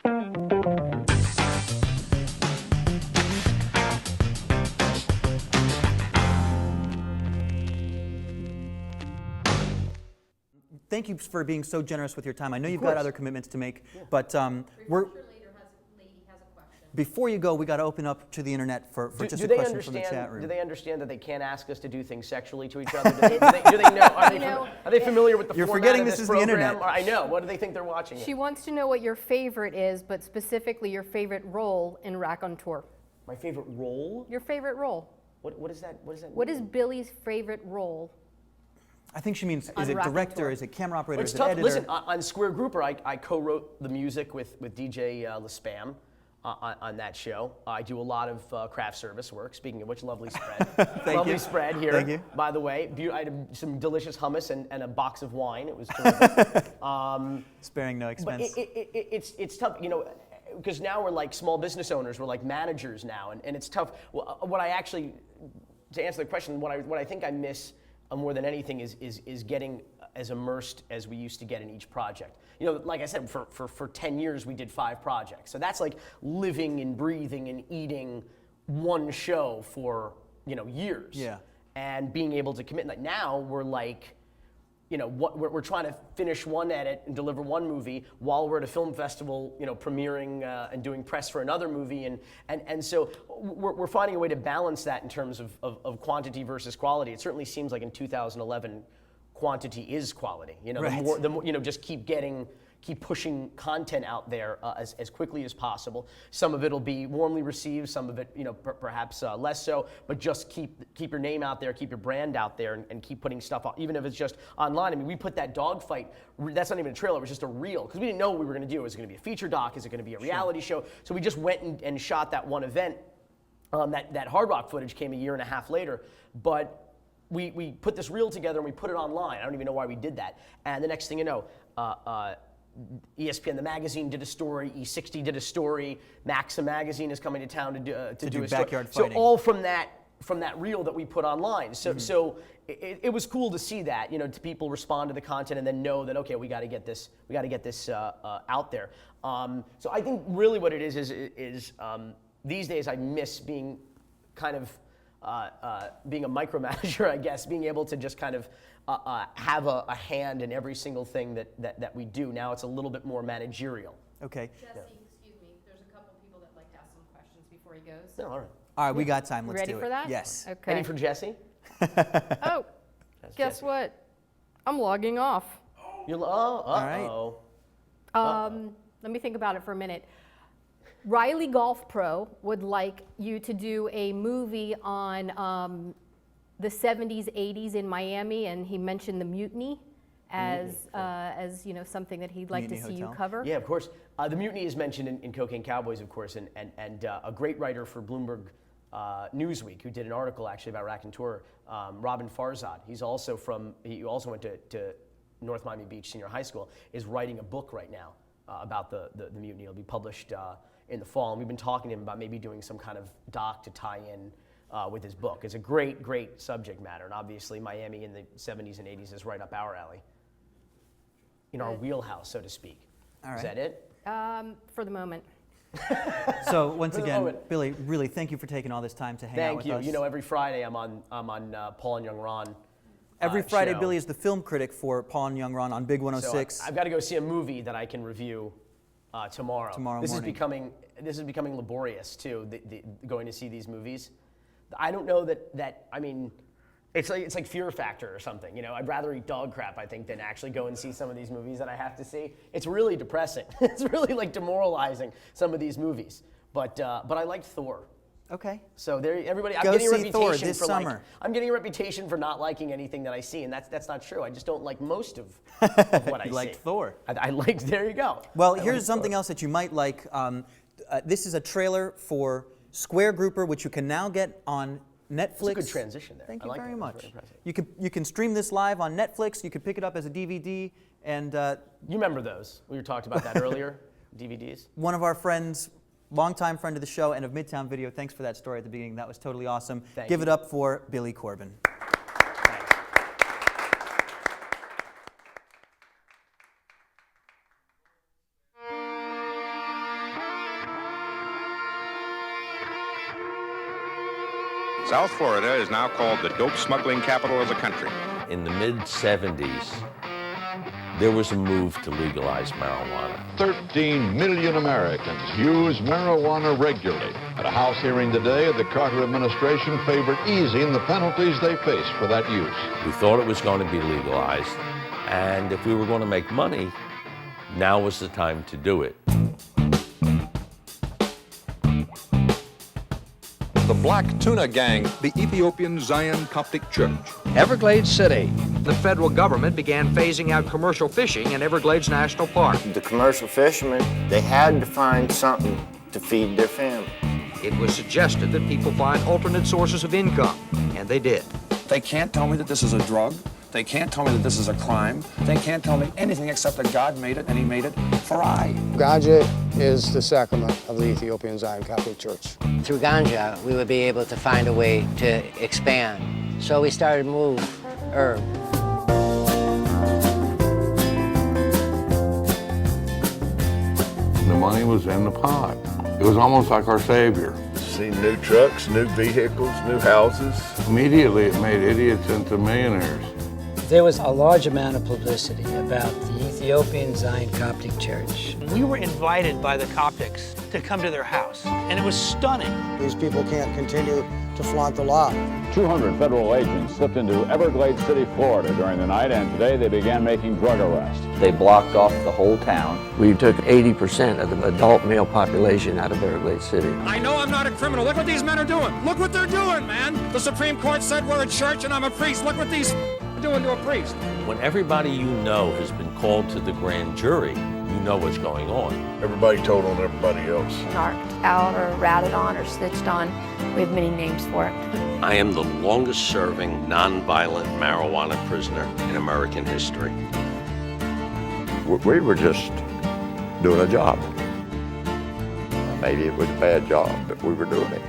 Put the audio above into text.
Thank you for being so generous with your time. I know you've got other commitments to make, but before you go, we got to open up to the internet for just a question from the chat room. Do they understand that they can't ask us to do things sexually to each other? Do they know? Are they familiar with the You're format forgetting of this this is program? the internet. I know. What do they think they're watching? She wants to know what your favorite is, but specifically your favorite role in Rakontur. My favorite role? Your favorite role. What is that? What does that mean? What is Billy's favorite role? I think she means, is it director, is it camera operator, is it tough. editor? Listen, on Square Grouper, I co-wrote the music with DJ LaSpam on that show. I do a lot of craft service work. Speaking of which, lovely spread. Lovely spread here. Thank you. By the way, I had some delicious hummus and a box of wine. It was terrific. Sparing no expense. But it's tough, you know, because now we're like small business owners. We're like managers now, and it's tough. What I actually, to answer the question, what I think I miss more than anything is getting as immersed as we used to get in each project. You know, like I said, for 10 years we did 5 projects. So that's like living and breathing and eating one show for, you know, years. Yeah. And being able to commit. Like now we're like, you know, we're trying to finish one edit and deliver one movie while we're at a film festival, you know, premiering and doing press for another movie, and so we're finding a way to balance that in terms of quantity versus quality. It certainly seems like in 2011, quantity is quality. You know, Right. the more you know, just keep pushing content out there as quickly as possible. Some of it'll be warmly received, some of it, you know, perhaps less so, but just keep your name out there, keep your brand out there, and keep putting stuff out, even if it's just online. I mean, we put that dogfight, that's not even a trailer, it was just a reel, because we didn't know what we were gonna do. Was it gonna be a feature doc? Is it gonna be a reality show? So we just went and shot that one event. That Hard Rock footage came a year and a half later, but we put this reel together and we put it online. I don't even know why we did that. And the next thing you know, ESPN, the magazine, did a story. E60 did a story. Maxim magazine is coming to town to do a story. Backyard fighting. So all from that reel that we put online. So it was cool to see that, you know, to people respond to the content and then know that, okay, we got to get this out there. So I think really what it is these days I miss being kind of being a micromanager, I guess, being able to just kind of have a hand in every single thing that we do. Now it's a little bit more managerial. Okay. Jesse, excuse me, there's a couple people that like to ask some questions before he goes. No, all right. All right, we got time. Let's Ready do it. for that? Yes. Okay. Any for Jesse? Oh, guess Jesse. what? I'm logging off. Uh-oh. Let me think about it for a minute. Riley Golf Pro would like you to do a movie on the 70s, 80s in Miami, and he mentioned the Mutiny as you know, something that he'd like Mutiny to see you Hotel. cover. Yeah, of course. The Mutiny is mentioned in Cocaine Cowboys, of course, and a great writer for Bloomberg Newsweek who did an article actually about Rakontur, Robin Farzad. He also went to North Miami Beach Senior High School, is writing a book right now about the Mutiny. It'll be published in the fall, and we've been talking to him about maybe doing some kind of doc to tie in with his book. It's a great, great subject matter, and obviously Miami in the 70s and 80s is right up our alley, in our wheelhouse, so to speak. All right. Is that it? For the moment. So once again, Billy, really thank you for taking all this time to hang out with us. Thank you. You know, every Friday I'm on Paul and Young Ron. Every Friday, show. Billy is the film critic for Paul and Young Ron on Big 106. So I've got to go see a movie that I can review tomorrow. This morning. Is becoming laborious too. Going to see these movies. I don't know that. I mean, it's like Fear Factor or something. You know, I'd rather eat dog crap, I think, than actually go and see some of these movies that I have to see. It's really depressing. It's really like demoralizing, some of these movies. But I liked Thor. Okay. So everybody, I'm Go getting a see Thor reputation this for summer. I'm getting a reputation for not liking anything that I see, and that's not true. I just don't like most of what I see. You liked Thor. I liked. There you go. Well, here's something else that you might like. This is a trailer for Square Grouper, which you can now get on Netflix. It's a good transition there. Thank I you like very that. much. Very impressive. You can stream this live on Netflix. You can pick it up as a DVD, and You remember those? We talked about that earlier. DVDs. one of our friends, longtime friend of the show and of Midtown Video, thanks for that story at the beginning. That was totally awesome. Give it up for Billy Corben. South Florida is now called the dope smuggling capital of the country. In the mid-'70s, there was a move to legalize marijuana. 13 million Americans use marijuana regularly. At a House hearing today, the Carter administration favored easing the penalties they face for that use. We thought it was going to be legalized, and if we were going to make money, now was the time to do it. The Black Tuna Gang, the Ethiopian Zion Coptic Church. Everglades City. The federal government began phasing out commercial fishing in Everglades National Park. The commercial fishermen, they had to find something to feed their family. It was suggested that people find alternate sources of income, and they did. They can't tell me that this is a drug. They can't tell me that this is a crime. They can't tell me anything except that God made it, and he made it for I. Ganja is the sacrament of the Ethiopian Zion Coptic Church. Through ganja, we would be able to find a way to expand. So we started to move herb. The money was in the pot. It was almost like our savior. See new trucks, new vehicles, new houses. Immediately it made idiots into millionaires. There was a large amount of publicity about the Ethiopian Zion Coptic Church. We were invited by the Coptics to come to their house, and it was stunning. These people can't continue to flaunt the law. 200 federal agents slipped into Everglades City, Florida during the night, and today they began making drug arrests. They blocked off the whole town. We took 80% of the adult male population out of Everglades City. I know I'm not a criminal. Look what these men are doing. Look what they're doing, man. The Supreme Court said we're a church and I'm a priest. Look what these are doing to a priest. When everybody you know has been called to the grand jury, you know what's going on. Everybody told on everybody else. Narked out or ratted on or snitched on. We have many names for it. I am the longest serving nonviolent marijuana prisoner in American history. We were just doing a job. Maybe it was a bad job, but we were doing it.